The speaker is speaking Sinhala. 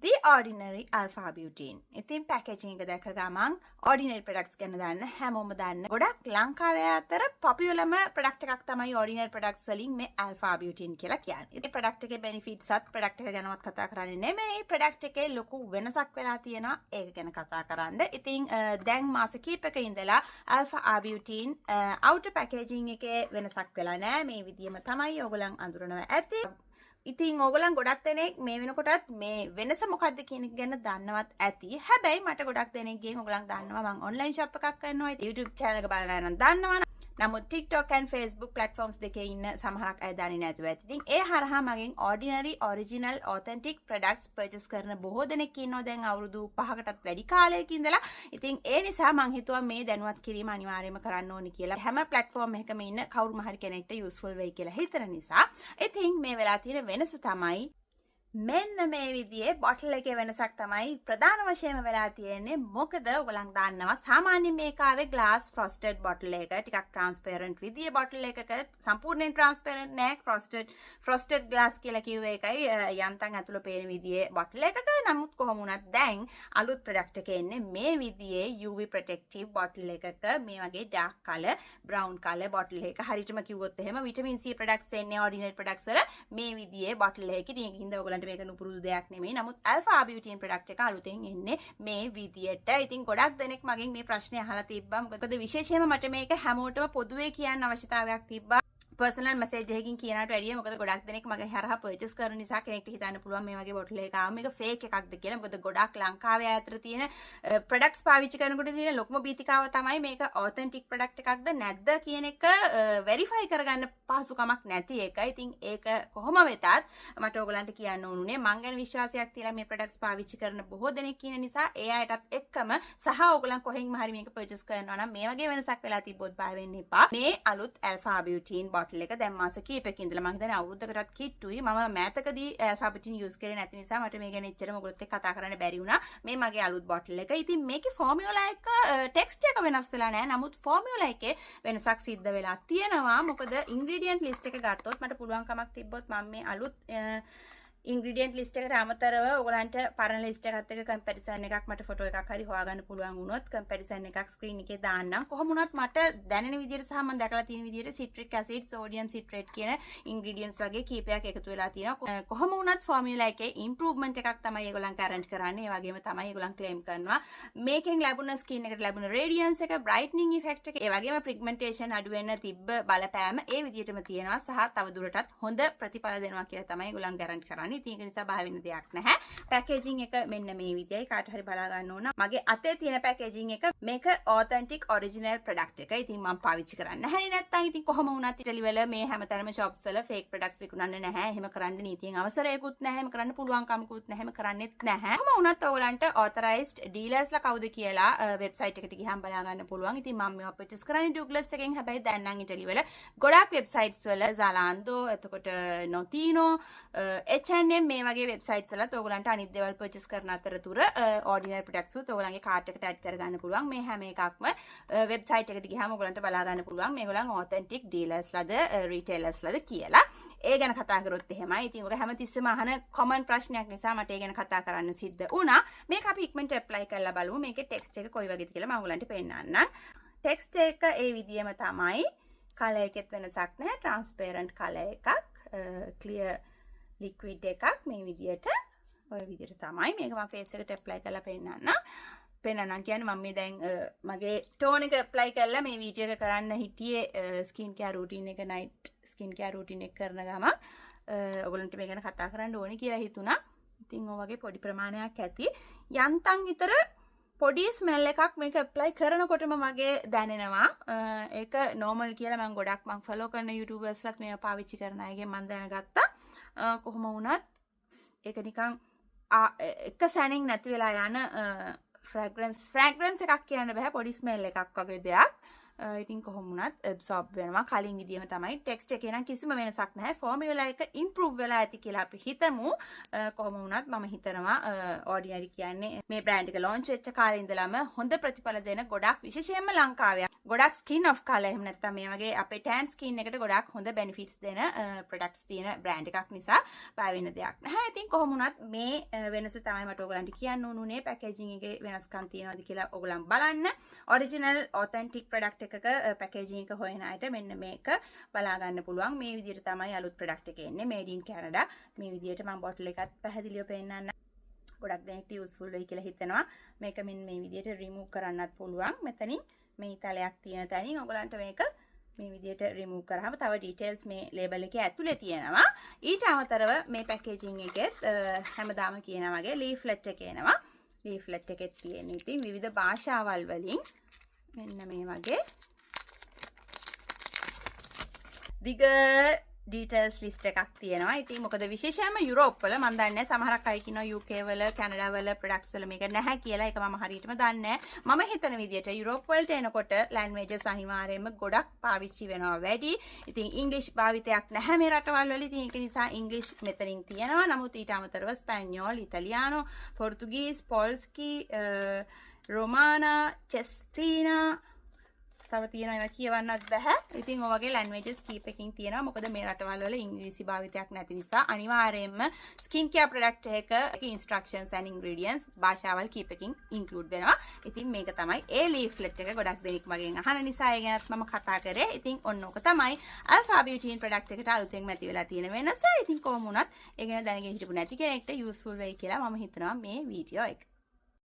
The Ordinary Alpha Butene. ඉතින් පැකේජින් එක දැක ගමන් ordinary products ගැන දන්න හැමෝම දන්න. ගොඩක් ලංකාවේ අතර පොපියුලර්ම product එකක් තමයි ordinary products වලින් මේ alpha butene කියලා කියන්නේ. ඉතින් product එකේ benefits සත් product එක ගැනවත් කතා කරන්නේ නෙමෙයි. product එකේ ලොකු වෙනසක් වෙලා තියෙනවා. ඒක ගැන කතා කරන්න. ඉතින් දැන් මාස කිහිපයක ඉඳලා alpha butene outer packaging එකේ වෙනසක් වෙලා නැහැ. මේ විදියම තමයි ඕගොල්ලන් අඳුරනවා ඇති. ඉතින් ඕගොල්ලන් ගොඩක් දෙනෙක් මේ වෙනකොටත් මේ වෙනස මොකක්ද කියන එක ගැන දන්නවත් ඇති. හැබැයි මට ගොඩක් දෙනෙක්ගෙන් ඕගොල්ලන් දන්නවා මම ඔන්ලයින් ෂොප් එකක් කරනවා. YouTube channel එක බලලා නම් දන්නවා. නමුත් TikTok and Facebook platforms දෙකේ ඉන්න සමහරක් අය දන්නේ නැතුව ඇති. ඉතින් ඒ හරහා මගෙන් ordinary original authentic products purchase කරන බොහෝ දෙනෙක් ඉන්නවා දැන් අවුරුදු 5කටත් වැඩි කාලයක ඉඳලා. ඉතින් ඒ නිසා මම හිතුවා මේ දැනුවත් කිරීම අනිවාර්යයෙන්ම කරන්න ඕනි කියලා. හැම platform එකකම ඉන්න කවුරුම හරි කෙනෙක්ට useful වෙයි කියලා හිතන නිසා. ඉතින් මේ වෙලා තියෙන වෙනස තමයි මෙන්න මේ විදිහේ බොටල් එකේ වෙනසක් තමයි ප්‍රධාන වශයෙන්ම වෙලා තියෙන්නේ. මොකද ඔයගොල්ලන් දන්නවා සාමාන්‍ය මේකාවේ glass frosted bottle එක ටිකක් transparent විදිහේ bottle එකක සම්පූර්ණයෙන් transparent නෑ frosted glass කියලා කිව්ව එකයි යන්තම් ඇතුළ පේන විදිහේ bottle එකක. නමුත් කොහොම වුණත් දැන් අලුත් product එකේ එන්නේ මේ විදිහේ UV protective bottle එකක මේ වගේ dark color brown color bottle එක. හරියටම කිව්වොත් එහෙම vitamin C products එන්නේ ordinary products වල මේ විදිහේ bottle එකකින්. ඒකින්ද ඔයගොල්ලන් මේක නුපුරුදු දෙයක් නෙමෙයි. නමුත් alpha butene product එක අලුතෙන් එන්නේ මේ විදියට. ඉතින් ගොඩක් දෙනෙක් මගෙන් මේ ප්‍රශ්නේ අහලා තිබ්බා. මොකද විශේෂයෙන්ම මට මේක හැමෝටම පොදුවේ කියන්න අවශ්‍යතාවයක් තිබ්බා. personal message එකකින් කියනට වැඩිය මොකද ගොඩක් දෙනෙක් මගේ හරහා purchase කරන නිසා කෙනෙක්ට හිතන්න පුළුවන් මේ වගේ bottle එකක් ආව මේක fake එකක්ද කියලා. මොකද ගොඩක් ලංකාවේ අතර තියෙන products පාවිච්චි කරනකොට තියෙන ලොකුම බීතිකාව තමයි මේක authentic product එකක්ද නැද්ද කියන එක verify කරගන්න පහසුකමක් නැති එක. ඉතින් ඒක කොහොම වෙතත් මට ඕගලන්ට කියන්න ඕනුනේ මං ගැන විශ්වාසයක් තියලා මේ products පාවිච්චි කරන බොහෝ දෙනෙක් ඉන්න නිසා ඒ අයටත් එක්කම සහ ඕගලන් කොහෙන්ම හරි මේක purchase කරනවා නම් මේ වගේ වෙනසක් වෙලා තිබ්බොත් බය වෙන්න එපා. මේ අලුත් alpha butene bottle එක දැන් මාස කිහිපයකින් ඉඳලා මම හිතන්නේ අවුරුද්දකටත් කිට්ටුයි. මම මෑතකදී alpha butene use කරේ නැති නිසා මට මේ ගැන එච්චර මොකද කතා කරන්න බැරි වුණා. මේ මගේ අලුත් bottle එක. ඉතින් මේකේ formula එක text එක වෙනස් වෙලා නැහැ. නමුත් formula එකේ වෙනසක් සිද්ධ වෙලා තියෙනවා. මොකද ingredient list එක ගත්තොත් මට පුළුවන් කමක් තිබ්බොත් මම මේ අලුත් ingredient list එකට අමතරව ඔයගලන්ට පරණ list එකත් එක්ක comparison එකක් මට photo එකක් හරි හොයාගන්න පුළුවන් වුණොත් comparison එකක් screen එකේ දාන්නම්. කොහොම වුණත් මට දැනෙන විදිහට සහ මම දැකලා තියෙන විදිහට citric acid, sodium citrate කියන ingredients වගේ කීපයක් එකතු වෙලා තියෙනවා. කොහොම වුණත් formula එකේ improvement එකක් තමයි ඒගොල්ලන් guarantee කරන්නේ. ඒ වගේම තමයි ඒගොල්ලන් claim කරනවා මේකෙන් ලැබුණ skin එකට ලැබුණ radiance එක, brightening effect එක, ඒ වගේම pigmentation අඩු වෙන්න තිබ්බ බලපෑම ඒ විදිහටම තියෙනවා සහ තව දුරටත් හොඳ ප්‍රතිඵල දෙනවා කියලා තමයි ඒගොල්ලන් guarantee කරන්නේ. ඉතින් ඒක නිසා බය වෙන්න දෙයක් නැහැ. පැකේජින් එක මෙන්න මේ විදියයි. කාට හරි බලා ගන්න ඕන. මගේ අතේ තියෙන පැකේජින් එක මේක authentic original product එක. ඉතින් මම පාවිච්චි කරන්නේ නැහැ. නැත්තම් ඉතින් කොහොම වුණත් ඉටලි වල මේ හැමතැනම shops වල fake products විකුණන්නේ නැහැ. එහෙම කරන්න නීතියෙන් අවසරයකුත් නැහැ. එහෙම කරන්න පුළුවන් කමකුත් නැහැ. එහෙම කරන්නෙත් නැහැ. කොහොම වුණත් ඔයගලන්ට authorized dealersලා කවුද කියලා website එකට ගිහම බලා ගන්න පුළුවන්. ඉතින් මම මේවා purchase කරන්නේ Douglas එකෙන්. හැබැයි දැන් නම් ඉටලි වල ගොඩාක් websites වල Zalando, එතකොට Notino, H&M මේ වගේ වෙබ්සයිට්ස් වලත් ඔයගලන්ට අනිත් දේවල් පර්චේස් කරන අතරතුර ordinary products උත් ඔයගලන්ගේ කාර්ට් එකට ඇඩ් කරගන්න පුළුවන්. මේ හැම එකක්ම වෙබ්සයිට් එකට ගියාම ඔයගලන්ට බලා ගන්න පුළුවන් මේගොල්ලන් authentic dealers ලද retailers ලද කියලා. ඒ ගැන කතා කරොත් එහෙමයි. ඉතින් ඔක හැමතිස්සෙම අහන common ප්‍රශ්නයක් නිසා මට ඒ ගැන කතා කරන්න සිද්ධ වුණා. මේක අපි ඉක්මනට apply කරලා බලමු. මේකේ text එක කොයි වගේද කියලා මම ඔයගලන්ට පෙන්නන්නම්. text එක ඒ විදියම තමයි. color එකෙත් වෙනසක් නැහැ. transparent color එකක්. clear liquid එකක් මේ විදියට ඔය විදියට තමයි මේක මම face එකට apply කරලා පෙන්නන්නම් කියන්නේ මම මේ දැන් මගේ tone එක apply කරලා මේ වීඩියෝ එක කරන්න හිටියේ skin care routine එක night skin care routine එක කරන ගමන් ඔයගොල්ලන්ට මේ ගැන කතා කරන්න ඕනේ කියලා හිතුණා. ඉතින් ඔය වගේ පොඩි ප්‍රමාණයක් ඇති යන්තම් විතර පොඩි ස්මෙල් එකක් මේක apply කරනකොටම මගේ දැනෙනවා. ඒක normal කියලා මම ගොඩක් මම follow කරන YouTubers ලත් මේවා පාවිච්චි කරන අයගෙන් මම දැනගත්තා. කොහොම වුණත් ඒක නිකන් එක සැනින් නැති වෙලා යන fragrance එකක් කියන්න බෑ. පොඩි smell එකක් වගේ දෙයක්. ඉතින් කොහොම වුණත් absorb වෙනවා. කලින් විදියම තමයි. text එකේ නම් කිසිම වෙනසක් නැහැ. formula එක improve වෙලා ඇති කියලා අපි හිතමු. කොහොම වුණත් මම හිතනවා ordinary කියන්නේ මේ brand එක launch වෙච්ච කාලේ ඉඳලම හොඳ ප්‍රතිඵල දෙන ගොඩක් විශේෂයෙන්ම ලංකාවේ ගොඩක් ස්කින් ඔෆ් කලර් එහෙම නැත්නම් මේ වගේ අපේ ටෑන් ස්කින් එකට ගොඩක් හොඳ බෙනිෆිට්ස් දෙන ප්‍රොඩක්ට්ස් තියෙන බ්‍රෑන්ඩ් එකක් නිසා බය වෙන්න දෙයක් නැහැ. ඉතින් කොහොම වුණත් මේ වෙනස තමයි මට ඔයගලන්ට කියන්න ඕනුනේ. පැකේජින් එකේ වෙනස්කම් තියෙනවද කියලා ඔයගලන් බලන්න. ඔරිජිනල් ඔතෙන්ටික් ප්‍රොඩක්ට් එකක පැකේජින් එක හොයන අයට මෙන්න මේක බලා ගන්න පුළුවන්. මේ විදිහට තමයි අලුත් ප්‍රොඩක්ට් එක එන්නේ. මේඩ් ඉන් කැනඩා. මේ විදිහට මම බොටල් එකත් පැහැදිලිව පෙන්නන්න. ගොඩක් දෙනෙක්ට යූස්ෆුල් වෙයි කියලා හිතනවා. මේක මෙන්න මේ විදිහට රිමූව් කරන්නත් පුළුවන්. මෙතනින් මේ තලයක් තියෙන තැනින් ඔයගලන්ට මේක මේ විදිහට රිමූව් කරාම තව ඩීටේල්ස් මේ ලේබල් එකේ ඇතුලේ තියෙනවා. ඊට අමතරව මේ පැකේජින් එකෙත් හැමදාම කියනා වගේ ලීෆ්ලෙට් එක එනවා. ලීෆ්ලෙට් එකෙත් තියෙන ඉතින් විවිධ භාෂාවල් වලින් මෙන්න මේ වගේ දිග ඩීටේල්ස් ලිස්ට් එකක් තියෙනවා. ඉතින් මොකද විශේෂයෙන්ම යුරෝප් වල මම දන්නේ සමහරක් අය කියනවා UK වල කැනඩා වල ප්‍රොඩක්ට්ස් වල මේක නැහැ කියලා. ඒක මම හරියටම දන්නේ නැහැ. මම හිතන විදිහට යුරෝප් වලට එනකොට ලැන්ග්වේජස් අනිවාර්යයෙන්ම ගොඩක් පාවිච්චි වෙනවා වැඩි. ඉතින් ඉංග්‍රීසි භාවිතයක් නැහැ මේ රටවල් වල. ඉතින් ඒක නිසා ඉංග්‍රීසි මෙතනින් තියෙනවා. නමුත් ඊට අමතරව ස්පැනියෝල්, ඉතාලියානෝ, පොර්තුගීස්, පොල්ස්කි, රොමානා, චෙස්ටීනා තව තියෙනවා ඒවා කියවන්නත් බෑ. ඉතින් ඔය වගේ ලැන්ග්වේජස් කීපකින් තියෙනවා. මොකද මේ රටවල් වල ඉංග්‍රීසි භාවිතයක් නැති නිසා අනිවාර්යයෙන්ම ස්කින් කෙයාර් ප්‍රොඩක්ට් එකක ඉන්ස්ට්‍රක්ෂන්ස් and ingredients භාෂාවල් කීපකින් ඉන්ක්ලූඩ් වෙනවා. ඉතින් මේක තමයි ඒ ලීෆ්ලෙට් එක ගොඩක් දෙනෙක් මගෙන් අහන නිසා ඒ ගැනත් මම කතා කරේ. ඉතින් ඔන්න ඕක තමයි Alpha Beauty ප්‍රොඩක්ට් එකට අලුතෙන් ඇති වෙලා තියෙන වෙනස. ඉතින් කොහොම වුණත් ඒ ගැන දැනගෙන හිටපු නැති කෙනෙක්ට යූස්ෆුල් වෙයි කියලා මම හිතනවා මේ වීඩියෝ එක.